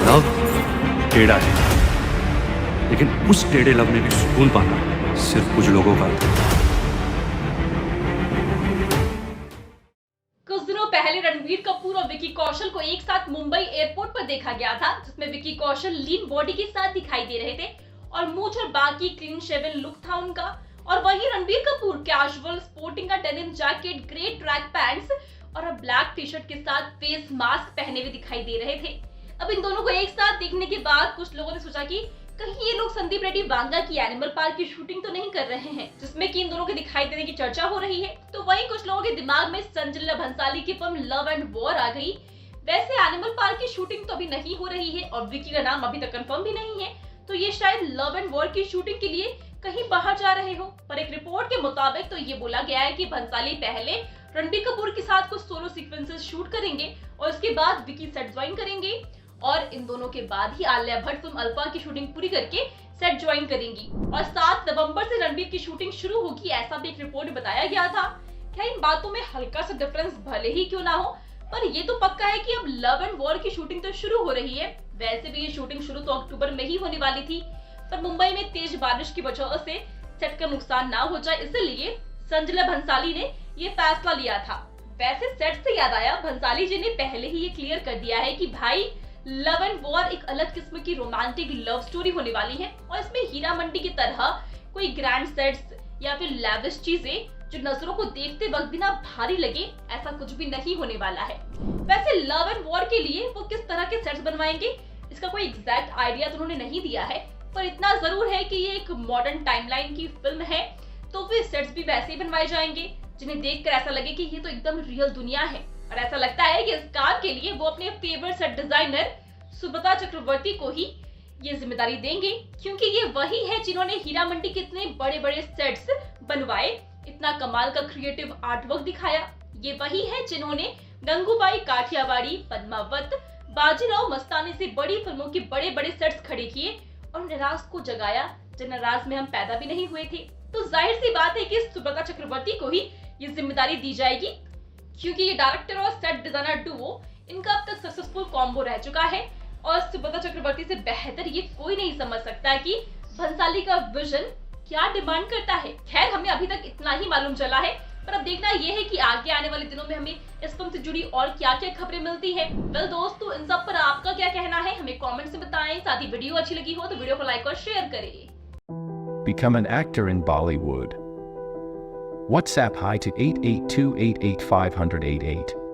Love टेढ़ा है, लेकिन उस टेढ़े लव में भी सुकून पाना सिर्फ कुछ लोगों का होता है। कुछ दिनों पहले रणबीर कपूर और विकी कौशल को एक साथ मुंबई एयरपोर्ट पर देखा गया था, जिसमें विकी कौशल लीन बॉडी के साथ दिखाई दे रहे थे और मूंछ और बाकी क्लीन शेवन लुक था उनका। और वहीं रणबीर कपूर कैजुअल स्पोर्टिंग का denim jacket, grey track pants और ब्लैक टी शर्ट के साथ फेस मास्क पहने हुए दिखाई दे रहे थे। अब इन दोनों को एक साथ देखने के बाद कुछ लोगों ने सोचा कि कहीं ये लोग संदीप रेड्डी वांगा की एनिमल पार्क की शूटिंग तो नहीं कर रहे हैं, जिसमें कि इन दोनों के दिखाई देने की चर्चा हो रही है। तो वहीं कुछ लोगों के दिमाग में संजय भंसाली की फिल्म लव एंड वॉर आ गई। वैसे एनिमल पार्क की शूटिंग तो अभी नहीं हो रही है और विकी का नाम अभी तक कंफर्म भी नहीं है, तो ये शायद लव एंड वॉर की शूटिंग के लिए कहीं बाहर जा रहे हो। पर एक रिपोर्ट के मुताबिक तो ये बोला गया है कि भंसाली पहले रणबीर कपूर के साथ कुछ सोलो सीक्वेंसेस शूट करेंगे और उसके बाद विकी सेट ज्वाइन करेंगे और इन दोनों के बाद ही आलिया भट्ट फिल्म अल्फा की शूटिंग पूरी करके सेट ज्वाइन करेंगी और 7 नवंबर से रणबीर की शूटिंग शुरू होगी, ऐसा भी एक रिपोर्ट में बताया गया था। क्या इन बातों में हल्का सा डिफरेंस भले ही क्यों ना हो, पर ये तो पक्का है कि अब लव एंड वॉर की शूटिंग तो शुरू हो रही है। वैसे भी ये शूटिंग शुरू तो अक्टूबर में ही होने वाली थी, पर मुंबई में तेज बारिश की वजह से सेट का नुकसान ना हो जाए, इसलिए संजय भंसाली ने ये फैसला लिया था। वैसे सेट से याद आया, भंसाली जी ने पहले ही ये क्लियर कर दिया है कि भाई लव एंड वॉर एक अलग किस्म की रोमांटिक लव स्टोरी होने वाली है और इसमें हीरा मंडी की तरह कोई ग्रैंड सेट्स या फिर लैविश चीजें जो नजरों को देखते वक्त भी ना भारी लगे, ऐसा कुछ भी नहीं होने वाला है। वैसे लव एंड वॉर के लिए वो किस तरह के सेट्स बनवाएंगे, इसका कोई एग्जैक्ट आइडिया तो उन्होंने नहीं दिया है, पर इतना जरूर है कि ये एक मॉडर्न टाइमलाइन की फिल्म है, तो वे सेट्स भी वैसे ही बनवाए जाएंगे जिन्हें देखकर ऐसा लगे कि ये तो एकदम रियल दुनिया है। और ऐसा लगता है कि इस काम के लिए वो अपने फेवरेट सेट डिजाइनर सुब्रता चक्रवर्ती को ही ये जिम्मेदारी देंगे, क्योंकि ये वही है जिन्होंने हीरा मंडी के इतने बड़े बड़े सेट्स बनवाए, इतना कमाल का क्रिएटिव आर्टवर्क दिखाया। ये वही है जिन्होंने गंगूबाई काठियावाड़ी, पद्मावत, बाजीराव मस्तानी से बड़ी फिल्मों के बड़े बड़े सेट्स खड़े किए और निराश को जगाया जब निराश में हम पैदा भी नहीं हुए थे। तो जाहिर सी बात है कि सुब्रता चक्रवर्ती को ही ये जिम्मेदारी दी जाएगी, क्योंकि ये डायरेक्टर और सेट डिजाइनर डुओ इनका अब तक सक्सेसफुल कॉम्बो रह चुका है और सुब्रता चक्रवर्ती से बेहतर ये कोई नहीं समझ सकता कि भंसाली का विजन क्या डिमांड करता है। खैर, हमें अभी तक इतना ही मालूम चला है, पर अब देखना ये है कि आगे आने वाले दिनों में हमें इस फिल्म से जुड़ी और क्या क्या खबरें मिलती है। वेल दोस्तों, इन सब पर आपका क्या कहना है हमें कमेंट्स में बताएं। साथ ही वीडियो अच्छी लगी हो तो वीडियो को लाइक और शेयर करें। Become an actor in Bollywood. WhatsApp hi to 8828850088.